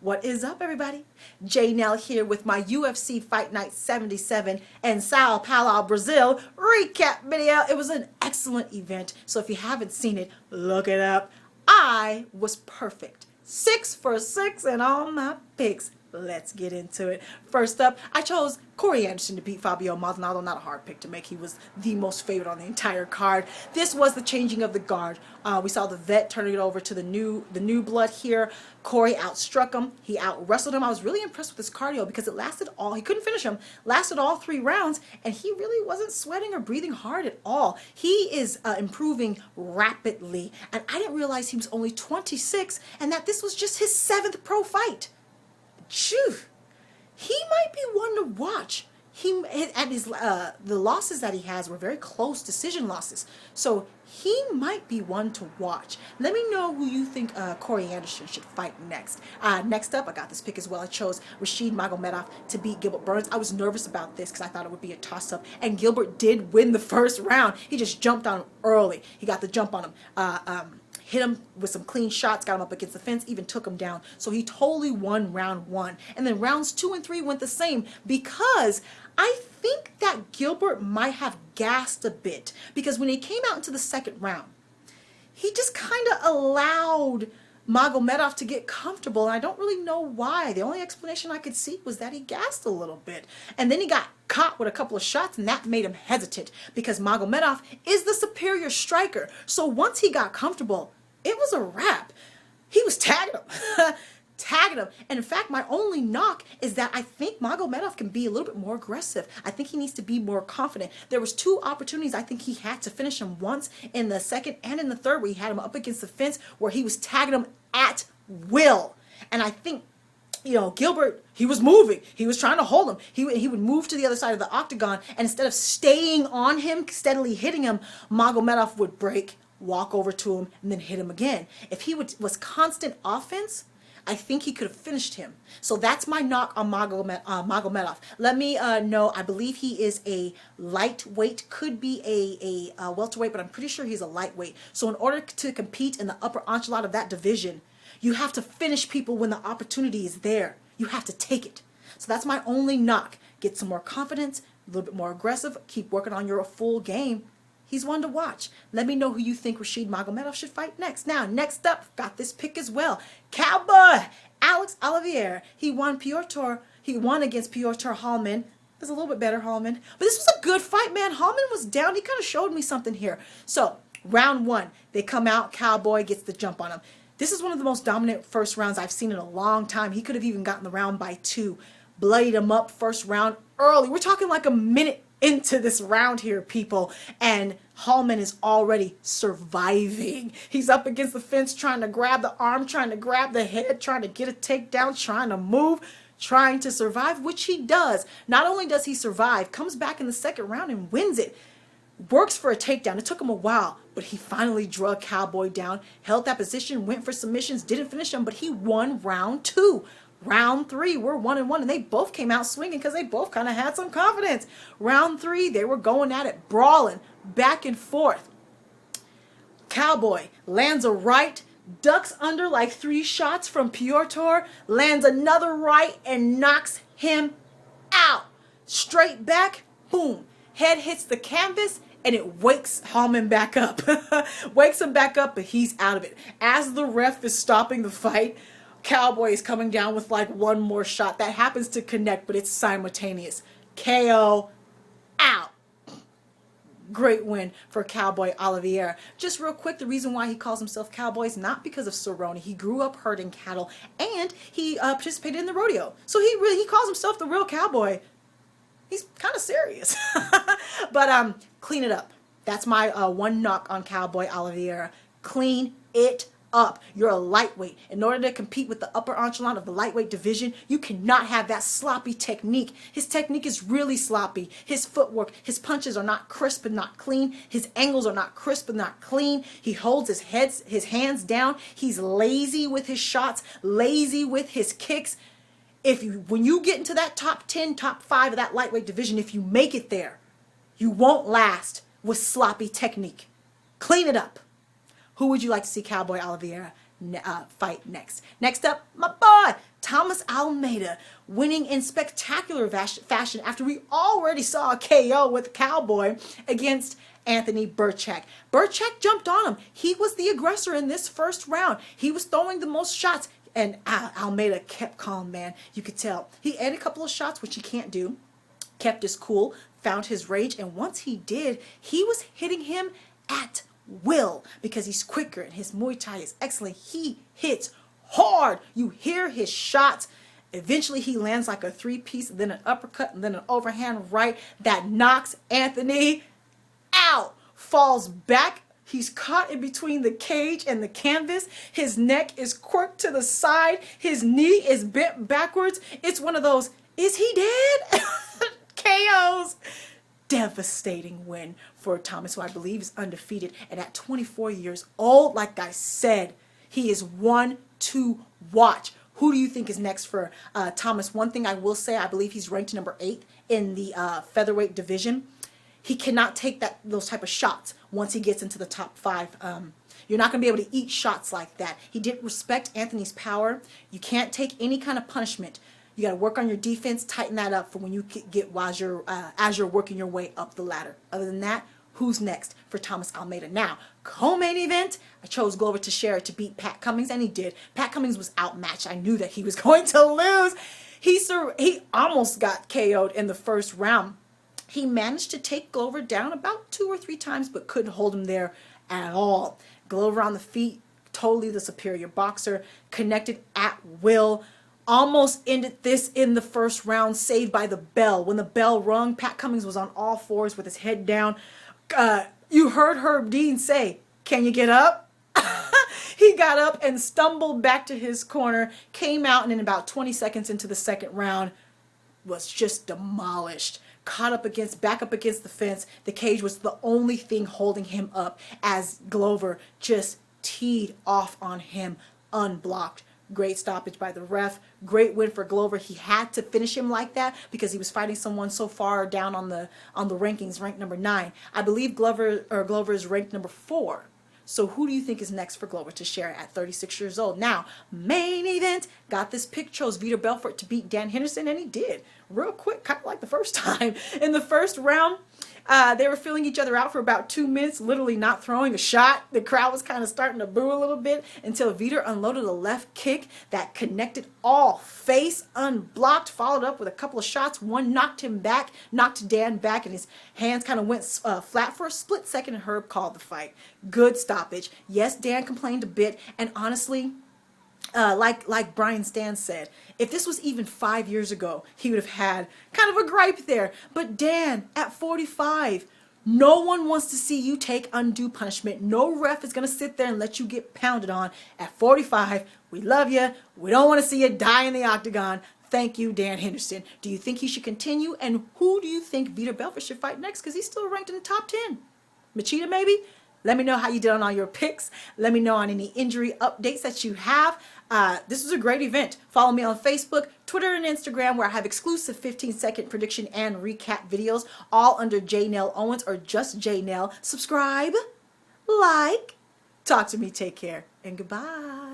What is up, everybody? J Nell here with my UFC Fight Night 77 in Sao Paulo, Brazil recap video. It was an excellent event, so if you haven't seen it, look it up. I was perfect. 6 for 6 in all my picks. Let's get into it. First up, I chose Corey Anderson to beat Fabio Maldonado. Not a hard pick to make. He was the most favored on the entire card. This was the changing of the guard. We saw the vet turning it over to the new blood here. Corey outstruck him. He out-wrestled him. I was really impressed with his cardio because it lasted all, he couldn't finish him, lasted all 3 rounds, and he really wasn't sweating or breathing hard at all. He is improving rapidly, and I didn't realize he was only 26 and that this was just his 7th pro fight. Phew. He might be one to watch. The losses that he has were very close decision losses, so he might be one to watch. Let me know who you think Corey Anderson should fight next. Next up, I got this pick as well. I chose Rashid Magomedov to beat Gilbert Burns. I was nervous about this because I thought it would be a toss-up, and Gilbert did win the first round. He just jumped on him early. He got the jump on him. Hit him with some clean shots, got him up against the fence, even took him down. So he totally won round 1. And then rounds 2 and 3 went the same because I think that Gilbert might have gassed a bit, because when he came out into the second round, he just kind of allowed Magomedov to get comfortable, and I don't really know why. The only explanation I could see was that he gassed a little bit. And then he got caught with a couple of shots, and that made him hesitant because Magomedov is the superior striker. So once he got comfortable, it was a wrap. He was tagging him. Tagging him. And in fact, my only knock is that I think Magomedov can be a little bit more aggressive. I think he needs to be more confident. There was 2 opportunities I think he had to finish him, once in the second and in the third, where he had him up against the fence, where he was tagging him at will. And I think, you know, Gilbert, he was moving. He was trying to hold him. He would move to the other side of the octagon, and instead of staying on him, steadily hitting him, Magomedov would break, walk over to him, and then hit him again. If he was constant offense, I think he could have finished him. So that's my knock on Magomedov. Let me know. I believe he is a lightweight, could be a welterweight, but I'm pretty sure he's a lightweight. So in order to compete in the upper echelon of that division, you have to finish people when the opportunity is there. You have to take it. So that's my only knock. Get some more confidence, a little bit more aggressive, keep working on your full game. He's one to watch. Let me know who you think Rashid Magomedov should fight next. Now, next up, got this pick as well. Cowboy Alex Oliveira. He won against Piotr Hallman. It was a little bit better, Hallman. But this was a good fight, man. Hallman was down. He kind of showed me something here. So, round 1, they come out. Cowboy gets the jump on him. This is one of the most dominant first rounds I've seen in a long time. He could have even gotten the round by 2. Bloodied him up first round early. We're talking like a minute into this round here, people, and Hallman is already surviving. He's up against the fence trying to grab the arm, trying to grab the head, trying to get a takedown, trying to move, trying to survive, which he does. Not only does he survive, comes back in the second round and wins it. Works for a takedown. It took him a while, but he finally drug Cowboy down, held that position, went for submissions, didn't finish him, but he won round 2. Round 3, we're 1-1, and they both came out swinging because they both kind of had some confidence. Round 3, they were going at it, brawling, back and forth. Cowboy lands a right, ducks under like 3 shots from Piotr, lands another right, and knocks him out. Straight back, boom. Head hits the canvas, and it wakes Hallman back up. Wakes him back up, but he's out of it. As the ref is stopping the fight, Cowboy is coming down with like 1 more shot that happens to connect, but it's simultaneous. KO, out. Great win for Cowboy Oliveira. Just real quick, the reason why he calls himself Cowboy is not because of Cerrone. He grew up herding cattle, and he participated in the rodeo. So he calls himself the real cowboy. He's kind of serious. But clean it up. That's my one knock on Cowboy Oliveira. Clean it up. You're a lightweight. In order to compete with the upper echelon of the lightweight division, you cannot have that sloppy technique. His technique is really sloppy. His footwork, his punches are not crisp and not clean. His angles are not crisp and not clean. He holds his hands down. He's lazy with his shots, lazy with his kicks. When you get into that top 10, top 5 of that lightweight division, if you make it there, you won't last with sloppy technique. Clean it up. Who would you like to see Cowboy Oliveira fight next? Next up, my boy, Thomas Almeida winning in spectacular fashion after we already saw a KO with Cowboy against Anthony Burchak. Burchak jumped on him. He was the aggressor in this first round. He was throwing the most shots, and Almeida kept calm, man. You could tell. He had a couple of shots, which he can't do. Kept his cool, found his rage, and once he did, he was hitting him at will because he's quicker and his Muay Thai is excellent. He hits hard. You hear his shots. Eventually, he lands like a three-piece, then an uppercut, and then an overhand right that knocks Anthony out. Falls back. He's caught in between the cage and the canvas. His neck is quirked to the side. His knee is bent backwards. It's one of those, is he dead? KOs. Devastating win for Thomas, who I believe is undefeated. And at 24 years old, like I said, he is one to watch. Who do you think is next for Thomas? One thing I will say, I believe he's ranked number 8 in the featherweight division. He cannot take those type of shots once he gets into the top 5. You're not going to be able to eat shots like that. He didn't respect Anthony's power. You can't take any kind of punishment. You got to work on your defense, tighten that up for when you get as you're working your way up the ladder. Other than that, who's next for Thomas Almeida? Now, co-main event, I chose Glover Teixeira to beat Pat Cummings, and he did. Pat Cummings was outmatched. I knew that he was going to lose. He almost got KO'd in the first round. He managed to take Glover down about 2 or 3 times, but couldn't hold him there at all. Glover on the feet, totally the superior boxer, connected at will. Almost ended this in the first round, saved by the bell. When the bell rung, Pat Cummings was on all fours with his head down. You heard Herb Dean say, "Can you get up?" He got up and stumbled back to his corner, came out, and in about 20 seconds into the second round, was just demolished. Back up against the fence. The cage was the only thing holding him up as Glover just teed off on him unblocked. Great stoppage by the ref. Great win for Glover. He had to finish him like that because he was fighting someone so far down on the rankings, ranked number 9. I believe Glover is ranked number 4. So who do you think is next for Glover Teixeira at 36 years old? Now, main event. Got this pick, chose Vitor Belfort to beat Dan Henderson, and he did. Real quick, kind of like the first time. In the first round, they were feeling each other out for about 2 minutes, literally not throwing a shot. The crowd was kind of starting to boo a little bit until Vitor unloaded a left kick that connected all face, unblocked, followed up with a couple of shots. One knocked him back, knocked Dan back, and his hands kind of went flat for a split second, and Herb called the fight. Good stoppage. Yes, Dan complained a bit, and honestly, like Brian Stan said, if this was even 5 years ago, he would have had kind of a gripe there. But Dan, at 45, no one wants to see you take undue punishment. No ref is going to sit there and let you get pounded on. At 45, we love you. We don't want to see you die in the octagon. Thank you, Dan Henderson. Do you think he should continue? And who do you think Vitor Belfort should fight next? Because he's still ranked in the top 10. Machida, maybe? Let me know how you did on all your picks. Let me know on any injury updates that you have. This was a great event. Follow me on Facebook, Twitter, and Instagram, where I have exclusive 15-second prediction and recap videos, all under J. Nell Owens or just J. Nell. Subscribe, like, talk to me, take care, and goodbye.